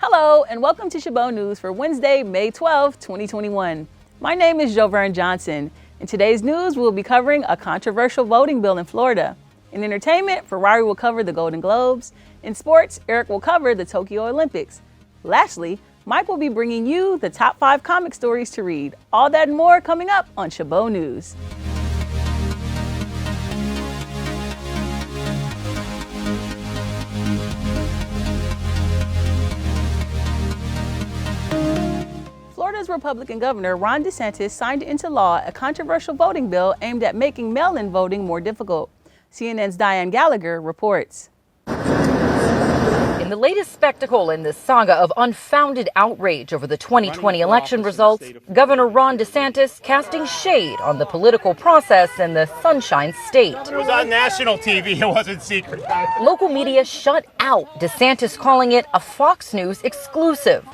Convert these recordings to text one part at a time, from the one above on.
Hello, and welcome to Chabot News for Wednesday, May 12, 2021. My name is Jovern Johnson. In today's news, we'll be covering a controversial voting bill in Florida. In entertainment, Ferrari will cover the Golden Globes. In sports, Eric will cover the Tokyo Olympics. Lastly, Mike will be bringing you the top 5 comic stories to read. All that and more coming up on Chabot News. Florida's Republican Governor Ron DeSantis signed into law a controversial voting bill aimed at making mail-in voting more difficult. CNN's Diane Gallagher reports. In the latest spectacle in this saga of unfounded outrage over the 2020 election results, Governor Ron DeSantis casting shade on the political process in the Sunshine State. It was on national TV, it wasn't secret. Local media shut out DeSantis, calling it a Fox News exclusive.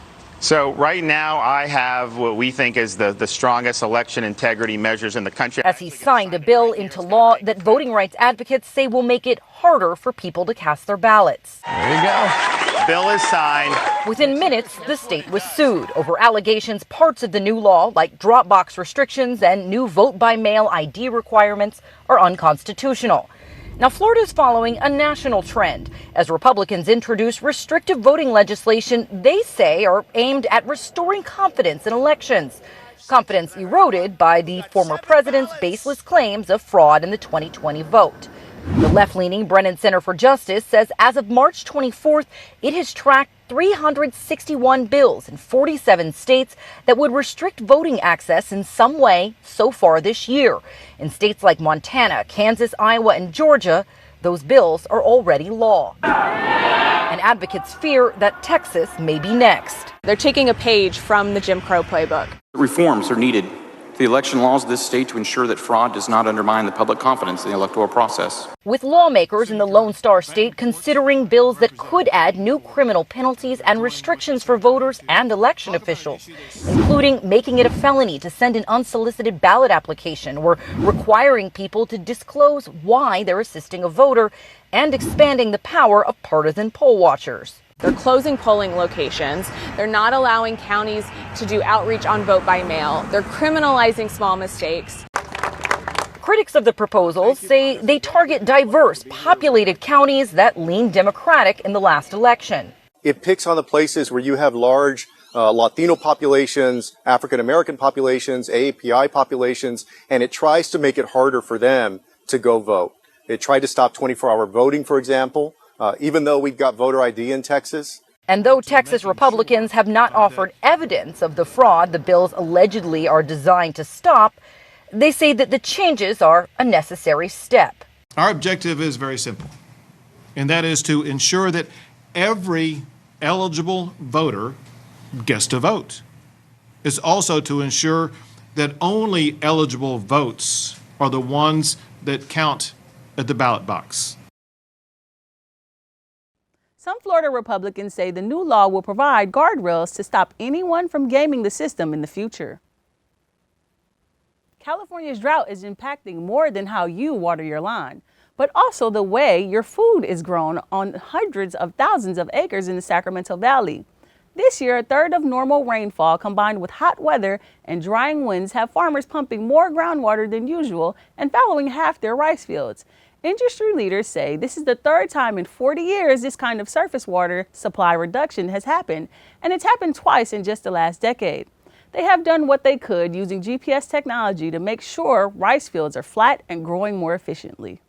So right now I have what we think is the strongest election integrity measures in the country. As he signed a bill into law that voting rights advocates say will make it harder for people to cast their ballots. There you go. Bill is signed. Within minutes, the state was sued over allegations parts of the new law, like drop box restrictions and new vote-by-mail ID requirements, are unconstitutional. Now, Florida is following a national trend as Republicans introduce restrictive voting legislation they say are aimed at restoring confidence in elections. Confidence eroded by the former president's baseless claims of fraud in the 2020 vote. The left-leaning Brennan Center for Justice says as of March 24th, it has tracked 361 bills in 47 states that would restrict voting access in some way so far this year. In states like Montana, Kansas, Iowa, and Georgia, those bills are already law. And advocates fear that Texas may be next. They're taking a page from the Jim Crow playbook. Reforms are needed to the election laws of this state to ensure that fraud does not undermine the public confidence in the electoral process. With lawmakers in the Lone Star State considering bills that could add new criminal penalties and restrictions for voters and election officials, including making it a felony to send an unsolicited ballot application or requiring people to disclose why they're assisting a voter, and expanding the power of partisan poll watchers. They're closing polling locations. They're not allowing counties to do outreach on vote by mail. They're criminalizing small mistakes. Critics of the proposals say they target diverse, populated counties that leaned Democratic in the last election. It picks on the places where you have large Latino populations, African American populations, AAPI populations, and it tries to make it harder for them to go vote. It tried to stop 24-hour voting, for example. Even though we've got voter ID in Texas. And though Texas Republicans have not offered evidence of the fraud the bills allegedly are designed to stop, they say that the changes are a necessary step. Our objective is very simple, and that is to ensure that every eligible voter gets to vote. It's also to ensure that only eligible votes are the ones that count at the ballot box. Some Florida Republicans say the new law will provide guardrails to stop anyone from gaming the system in the future. California's drought is impacting more than how you water your lawn, but also the way your food is grown on hundreds of thousands of acres in the Sacramento Valley. This year, a third of normal rainfall combined with hot weather and drying winds have farmers pumping more groundwater than usual and fallowing half their rice fields. Industry leaders say this is the third time in 40 years this kind of surface water supply reduction has happened, and it's happened twice in just the last decade. They have done what they could using GPS technology to make sure rice fields are flat and growing more efficiently.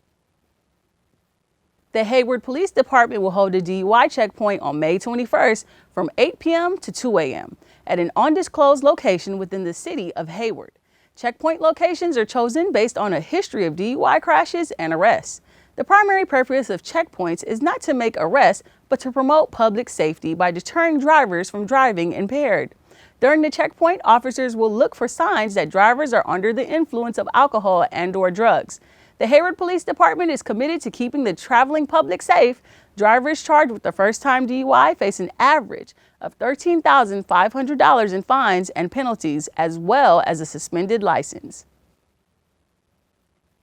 The Hayward Police Department will hold a DUI checkpoint on May 21st from 8 p.m. to 2 a.m. at an undisclosed location within the city of Hayward. Checkpoint locations are chosen based on a history of DUI crashes and arrests. The primary purpose of checkpoints is not to make arrests, but to promote public safety by deterring drivers from driving impaired. During the checkpoint, officers will look for signs that drivers are under the influence of alcohol and/or drugs. The Hayward Police Department is committed to keeping the traveling public safe. Drivers charged with the first-time DUI face an average of $13,500 in fines and penalties, as well as a suspended license.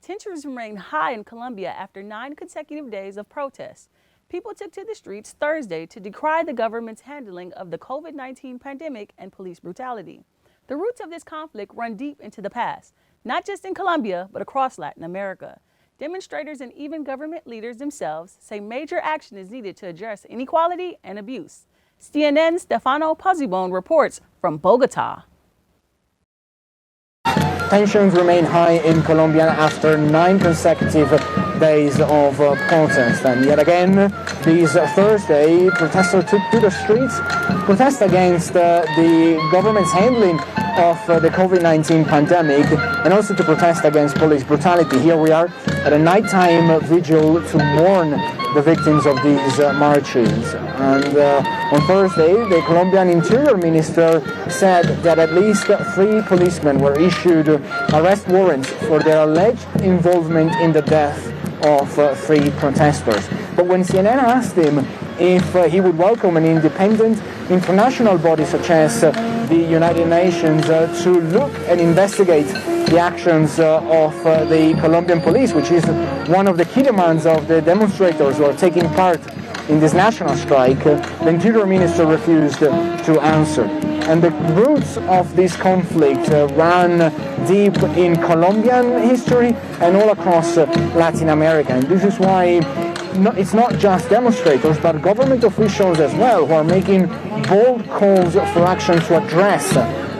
Tensions remain high in Colombia after 9 consecutive days of protests. People took to the streets Thursday to decry the government's handling of the COVID-19 pandemic and police brutality. The roots of this conflict run deep into the past, not just in Colombia, but across Latin America. Demonstrators and even government leaders themselves say major action is needed to address inequality and abuse. CNN's Stefano Pozzibon reports from Bogota. Tensions remain high in Colombia after 9 consecutive days of protest. And yet again, this Thursday, protesters took to the streets to protest against the government's handling of the COVID-19 pandemic and also to protest against police brutality. Here we are at a nighttime vigil to mourn the victims of these marches. And on Thursday, the Colombian Interior Minister said that at least 3 policemen were issued arrest warrants for their alleged involvement in the death of 3 protesters. But when CNN asked him if he would welcome an independent international body such as the United Nations to look and investigate the actions of the Colombian police, which is one of the key demands of the demonstrators who are taking part in this national strike, the Interior Minister refused to answer. And the roots of this conflict run deep in Colombian history and all across Latin America. And this is why it's not just demonstrators, but government officials as well who are making bold calls for action to address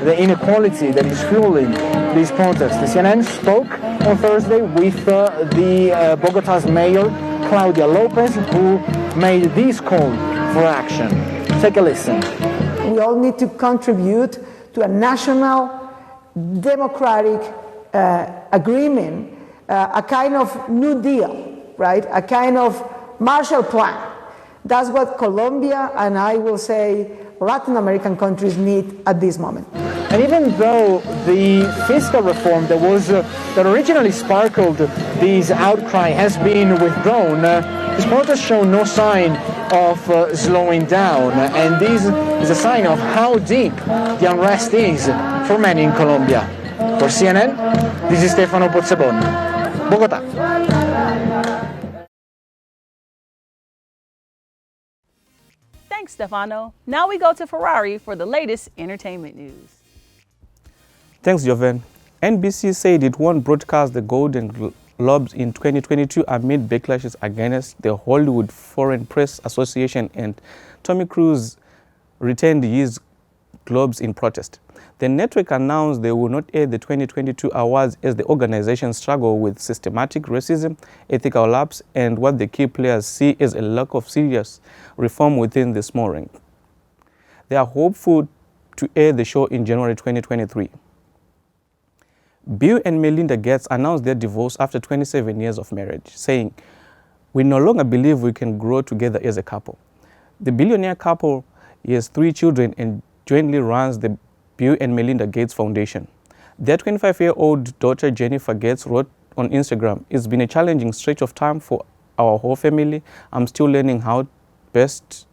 the inequality that is fueling these protests. The CNN spoke on Thursday with the Bogota's mayor, Claudia Lopez, who made this call for action. Take a listen. We all need to contribute to a national democratic agreement, a kind of New Deal, right? A kind of Marshall Plan. That's what Colombia and I will say Latin American countries need at this moment. And even though the fiscal reform that originally sparkled this outcry has been withdrawn, these protests show no sign of slowing down. And this is a sign of how deep the unrest is for many in Colombia. For CNN, this is Stefano Pozzebon, Bogota. Thanks, Stefano. Now we go to Ferrari for the latest entertainment news. Thanks, Joven. NBC said it won't broadcast the Golden Globes in 2022 amid backlashes against the Hollywood Foreign Press Association, and Tom Cruise retained his Globes in protest. The network announced they will not air the 2022 awards as the organization struggle with systematic racism, ethical lapse, and what the key players see as a lack of serious reform within the small ring. They are hopeful to air the show in January 2023. Bill and Melinda Gates announced their divorce after 27 years of marriage, saying, "We no longer believe we can grow together as a couple." The billionaire couple has 3 children and jointly runs the Bill and Melinda Gates Foundation. Their 25-year-old daughter Jennifer Gates wrote on Instagram, "It's been a challenging stretch of time for our whole family. I'm still learning how best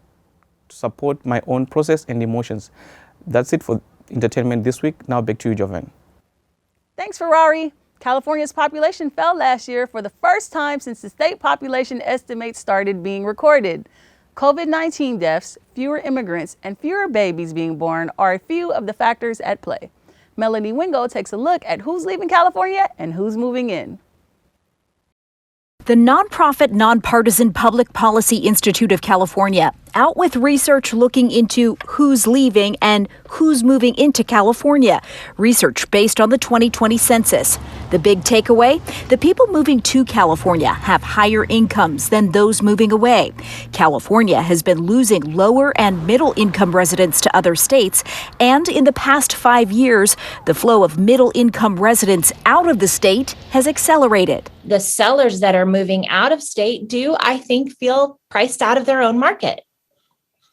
to support my own process and emotions." That's it for entertainment this week. Now back to you, Joven. Thanks, Ferrari. California's population fell last year for the first time since the state population estimates started being recorded. COVID-19 deaths, fewer immigrants, and fewer babies being born are a few of the factors at play. Melanie Wingo takes a look at who's leaving California and who's moving in. The nonprofit Nonpartisan Public Policy Institute of California out with research looking into who's leaving and who's moving into California. Research based on the 2020 census. The big takeaway? The people moving to California have higher incomes than those moving away. California has been losing lower and middle income residents to other states, and in the past 5 years, the flow of middle income residents out of the state has accelerated. The sellers that are moving out of state do, I think, feel priced out of their own market.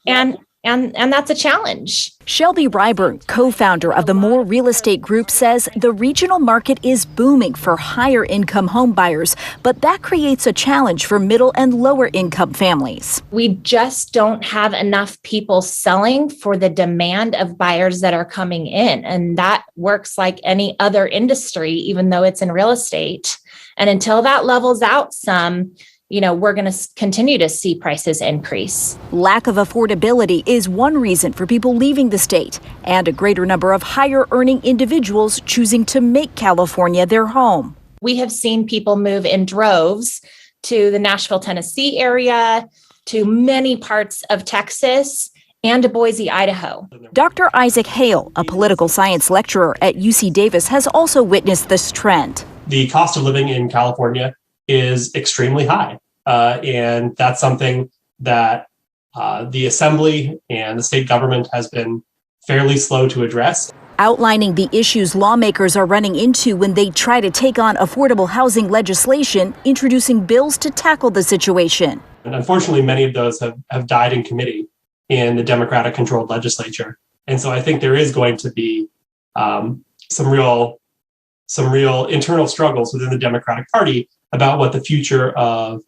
And that's a challenge. Shelby Ryburn, co-founder of the More Real Estate Group, says the regional market is booming for higher income home buyers, but that creates a challenge for middle and lower income families. We just don't have enough people selling for the demand of buyers that are coming in. And that works like any other industry, even though it's in real estate. And until that levels out some, we're going to continue to see prices increase. Lack of affordability is one reason for people leaving the state, and a greater number of higher-earning individuals choosing to make California their home. We have seen people move in droves to the Nashville, Tennessee area, to many parts of Texas, and to Boise, Idaho. Dr. Isaac Hale, a political science lecturer at UC Davis, has also witnessed this trend. The cost of living in California is extremely high. And that's something that the Assembly and the state government has been fairly slow to address. Outlining the issues lawmakers are running into when they try to take on affordable housing legislation, introducing bills to tackle the situation. And unfortunately, many of those have died in committee in the Democratic-controlled legislature. And so I think there is going to be some real internal struggles within the Democratic Party about what the future of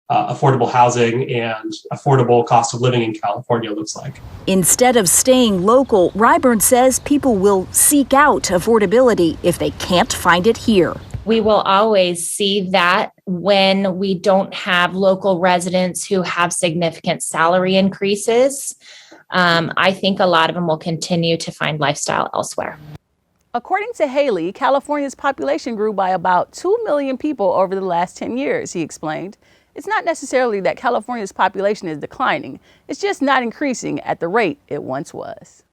affordable housing and affordable cost of living in California looks like. Instead of staying local, Ryburn says people will seek out affordability if they can't find it here. We will always see that when we don't have local residents who have significant salary increases. I think a lot of them will continue to find lifestyle elsewhere. According to Haley, California's population grew by about 2 million people over the last 10 years, he explained. It's not necessarily that California's population is declining. It's just not increasing at the rate it once was.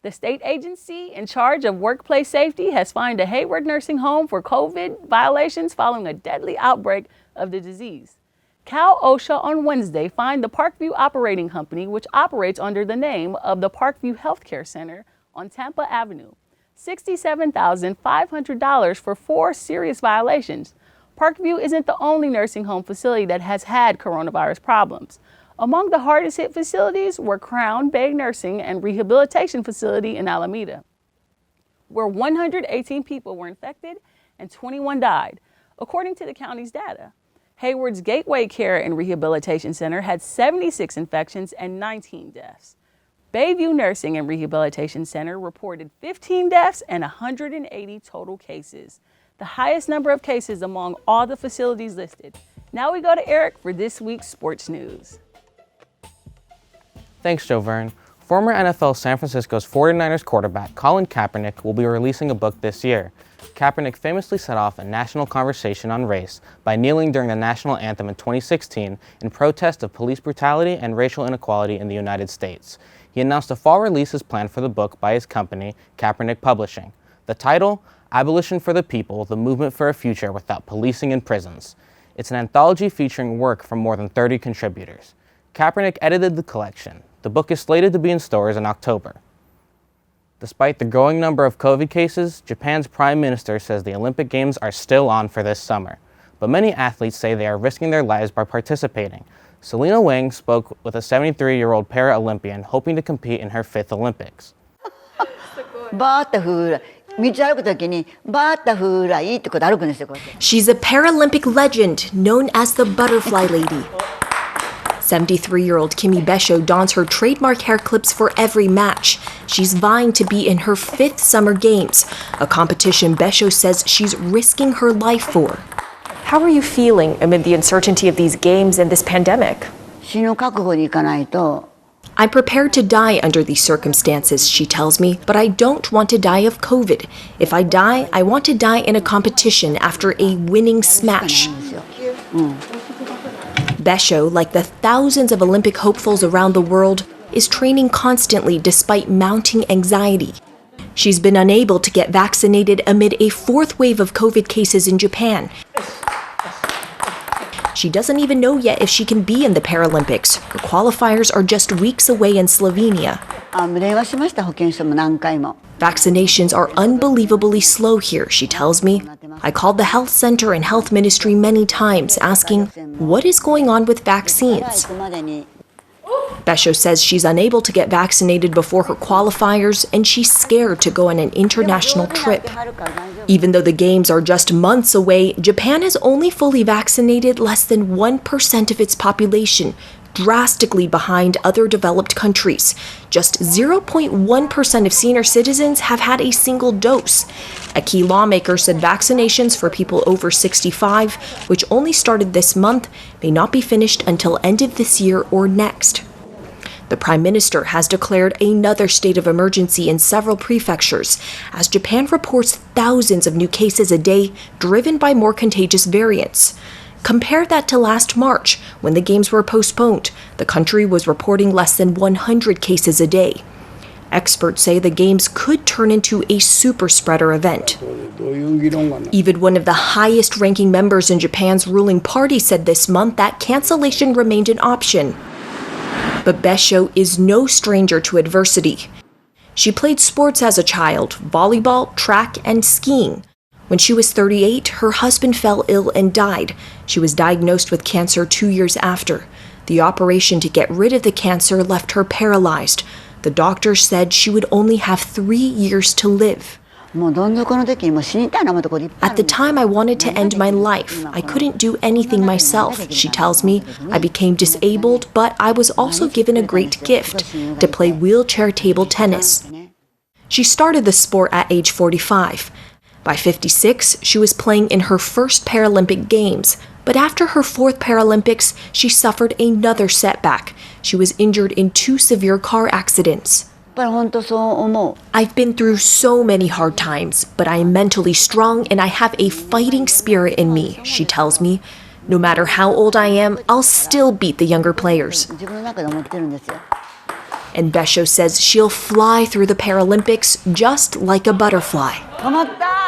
The state agency in charge of workplace safety has fined a Hayward nursing home for COVID violations following a deadly outbreak of the disease. Cal OSHA on Wednesday fined the Parkview Operating Company, which operates under the name of the Parkview Healthcare Center on Tampa Avenue, $67,500 for 4 serious violations. Parkview isn't the only nursing home facility that has had coronavirus problems. Among the hardest hit facilities were Crown Bay Nursing and Rehabilitation Facility in Alameda, where 118 people were infected and 21 died, according to the county's data. Hayward's Gateway Care and Rehabilitation Center had 76 infections and 19 deaths. Bayview Nursing and Rehabilitation Center reported 15 deaths and 180 total cases, the highest number of cases among all the facilities listed. Now we go to Eric for this week's sports news. Thanks, Jovern. Former NFL San Francisco's 49ers quarterback Colin Kaepernick will be releasing a book this year. Kaepernick famously set off a national conversation on race by kneeling during the national anthem in 2016 in protest of police brutality and racial inequality in the United States. He announced a fall release is planned for the book by his company, Kaepernick Publishing. The title, Abolition for the People, The Movement for a Future Without Policing in Prisons. It's an anthology featuring work from more than 30 contributors. Kaepernick edited the collection. The book is slated to be in stores in October. Despite the growing number of COVID cases, Japan's Prime Minister says the Olympic Games are still on for this summer. But many athletes say they are risking their lives by participating. Selena Wang spoke with a 73-year-old para-Olympian hoping to compete in her 5th Olympics. She's a Paralympic legend known as the Butterfly Lady. 73-year-old Kimi Besho dons her trademark hair clips for every match. She's vying to be in her 5th Summer Games, a competition Besho says she's risking her life for. How are you feeling amid the uncertainty of these games and this pandemic? I'm prepared to die under these circumstances, she tells me, but I don't want to die of COVID. If I die, I want to die in a competition after a winning smash. Besho, like the thousands of Olympic hopefuls around the world, is training constantly despite mounting anxiety. She's been unable to get vaccinated amid a 4th wave of COVID cases in Japan. She doesn't even know yet if she can be in the Paralympics. Her qualifiers are just weeks away in Slovenia. Vaccinations are unbelievably slow here, she tells me. I called the health center and health ministry many times, asking, what is going on with vaccines? Besho says she's unable to get vaccinated before her qualifiers, and she's scared to go on an international trip. Even though the games are just months away, Japan has only fully vaccinated less than 1% of its population, drastically behind other developed countries. Just 0.1% of senior citizens have had a single dose. A key lawmaker said vaccinations for people over 65, which only started this month, may not be finished until end of this year or next. The Prime Minister has declared another state of emergency in several prefectures as Japan reports thousands of new cases a day driven by more contagious variants. Compare that to last March, when the Games were postponed. The country was reporting less than 100 cases a day. Experts say the Games could turn into a super spreader event. Even one of the highest-ranking members in Japan's ruling party said this month that cancellation remained an option. But Besho is no stranger to adversity. She played sports as a child, volleyball, track, and skiing. When she was 38, her husband fell ill and died. She was diagnosed with cancer 2 years after. The operation to get rid of the cancer left her paralyzed. The doctors said she would only have 3 years to live. At the time, I wanted to end my life. I couldn't do anything myself, she tells me. I became disabled, but I was also given a great gift, to play wheelchair table tennis. She started the sport at age 45. By 56, she was playing in her first Paralympic Games. But after her fourth Paralympics, she suffered another setback. She was injured in 2 severe car accidents. I've been through so many hard times, but I am mentally strong and I have a fighting spirit in me, she tells me. No matter how old I am, I'll still beat the younger players. And Besho says she'll fly through the Paralympics just like a butterfly.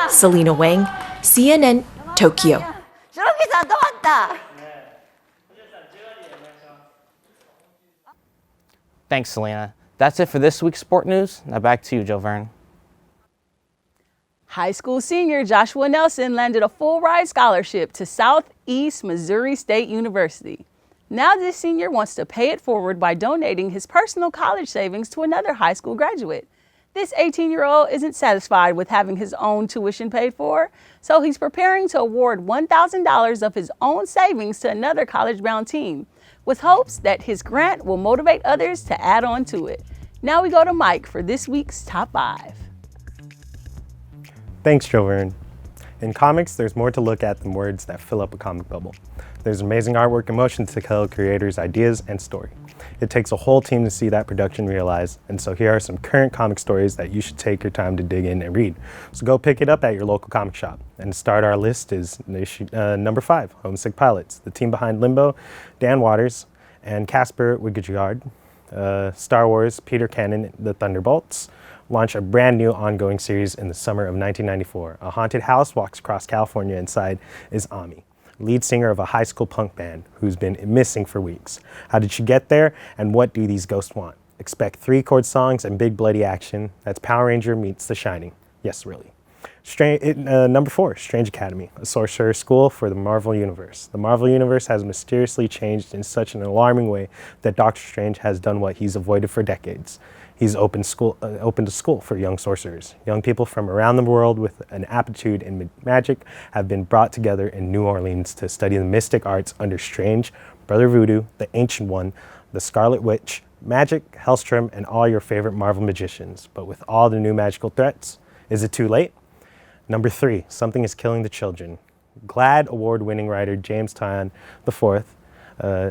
Selena Wang, CNN, Tokyo. Thanks, Selena. That's it for this week's sport news. Now back to you, Jovern. High school senior Joshua Nelson landed a full-ride scholarship to Southeast Missouri State University. Now this senior wants to pay it forward by donating his personal college savings to another high school graduate. This 18-year-old isn't satisfied with having his own tuition paid for, so he's preparing to award $1,000 of his own savings to another college-bound team, with hopes that his grant will motivate others to add on to it. Now we go to Mike for this week's Top 5. Thanks, Jovern. In comics, there's more to look at than words that fill up a comic bubble. There's amazing artwork and motion to tell creators' ideas and story. It takes a whole team to see that production realized, and so here are some current comic stories that you should take your time to dig in and read. So go pick it up at your local comic shop. And to start our list is number 5, Homesick Pilots. The team behind Limbo, Dan Waters, and Casper Wiggergaard, Star Wars, Peter Cannon, The Thunderbolts, launch a brand new ongoing series in the summer of 1994. A haunted house walks across California. Inside is Ami, lead singer of a high school punk band who's been missing for weeks. How did she get there, and what do these ghosts want? Expect 3-chord songs and big bloody action. That's Power Ranger meets The Shining. Yes, really. Number 4, Strange Academy, a sorcerer school for the Marvel Universe. The Marvel Universe has mysteriously changed in such an alarming way that Doctor Strange has done what he's avoided for decades. He's opened a school for young sorcerers. Young people from around the world with an aptitude in magic have been brought together in New Orleans to study the mystic arts under Strange, Brother Voodoo, the Ancient One, the Scarlet Witch, Magic, Hellstrom, and all your favorite Marvel magicians. But with all the new magical threats, is it too late? Number 3, Something is Killing the Children. GLAAD award-winning writer James Tynion IV,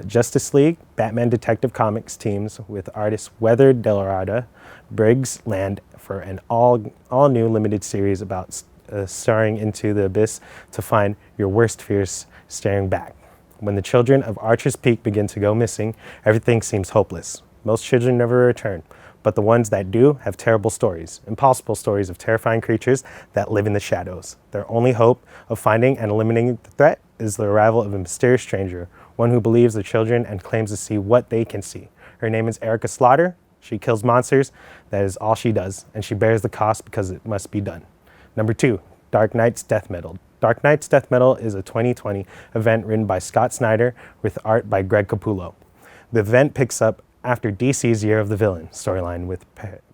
Justice League, Batman Detective Comics teams with artist Weather Delarada, Briggs land for an all-new limited series about staring into the abyss to find your worst fears staring back. When the children of Archer's Peak begin to go missing, everything seems hopeless. Most children never return, but the ones that do have terrible stories, impossible stories of terrifying creatures that live in the shadows. Their only hope of finding and eliminating the threat is the arrival of a mysterious stranger, one who believes the children and claims to see what they can see. Her name is Erica Slaughter. She kills monsters. That is all she does, and she bears the cost because it must be done. Number 2, Dark Knight's Death Metal. Dark Knight's Death Metal is a 2020 event written by Scott Snyder with art by Greg Capullo. The event picks up after DC's Year of the Villain storyline, with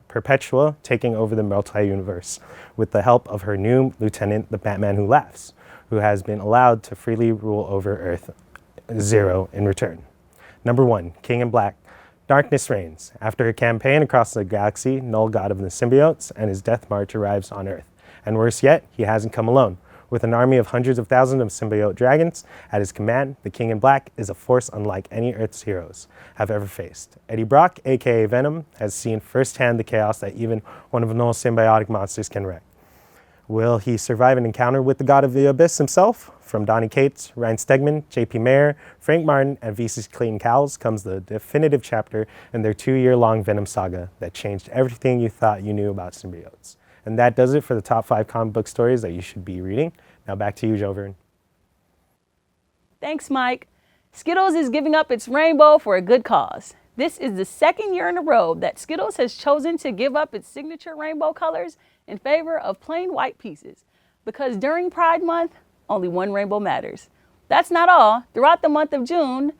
Perpetua taking over the multi-universe with the help of her new lieutenant, the Batman Who Laughs, who has been allowed to freely rule over Earth Zero in return. Number 1, King in Black. Darkness reigns. After a campaign across the galaxy, Null, god of the symbiotes, and his death march arrives on Earth. And worse yet, he hasn't come alone. With an army of hundreds of thousands of symbiote dragons at his command, the King in Black is a force unlike any Earth's heroes have ever faced. Eddie Brock, aka Venom, has seen firsthand the chaos that even one of Null's symbiotic monsters can wreak. Will he survive an encounter with the god of the abyss himself? From Donny Cates, Ryan Stegman, JP Mayer, Frank Martin, and VC's Clayton Cowles comes the definitive chapter in their 2-year-long Venom saga that changed everything you thought you knew about symbiotes. And that does it for the top 5 comic book stories that you should be reading. Now back to you, Jovern. Thanks, Mike. Skittles is giving up its rainbow for a good cause. This is the second year in a row that Skittles has chosen to give up its signature rainbow colors in favor of plain white pieces. Because during Pride Month, only one rainbow matters. That's not all. Throughout the month of June,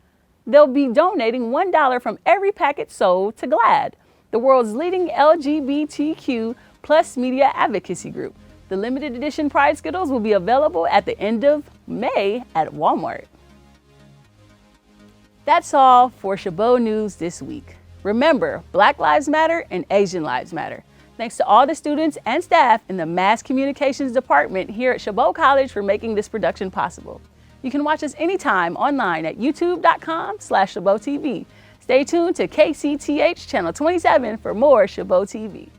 they'll be donating $1 from every packet sold to GLAAD, the world's leading LGBTQ plus media advocacy group. The limited edition Pride Skittles will be available at the end of May at Walmart. That's all for Chabot News this week. Remember, Black Lives Matter and Asian Lives Matter. Thanks to all the students and staff in the Mass Communications Department here at Chabot College for making this production possible. You can watch us anytime online at youtube.com/ChabotTV. Stay tuned to KCTH Channel 27 for more Chabot TV.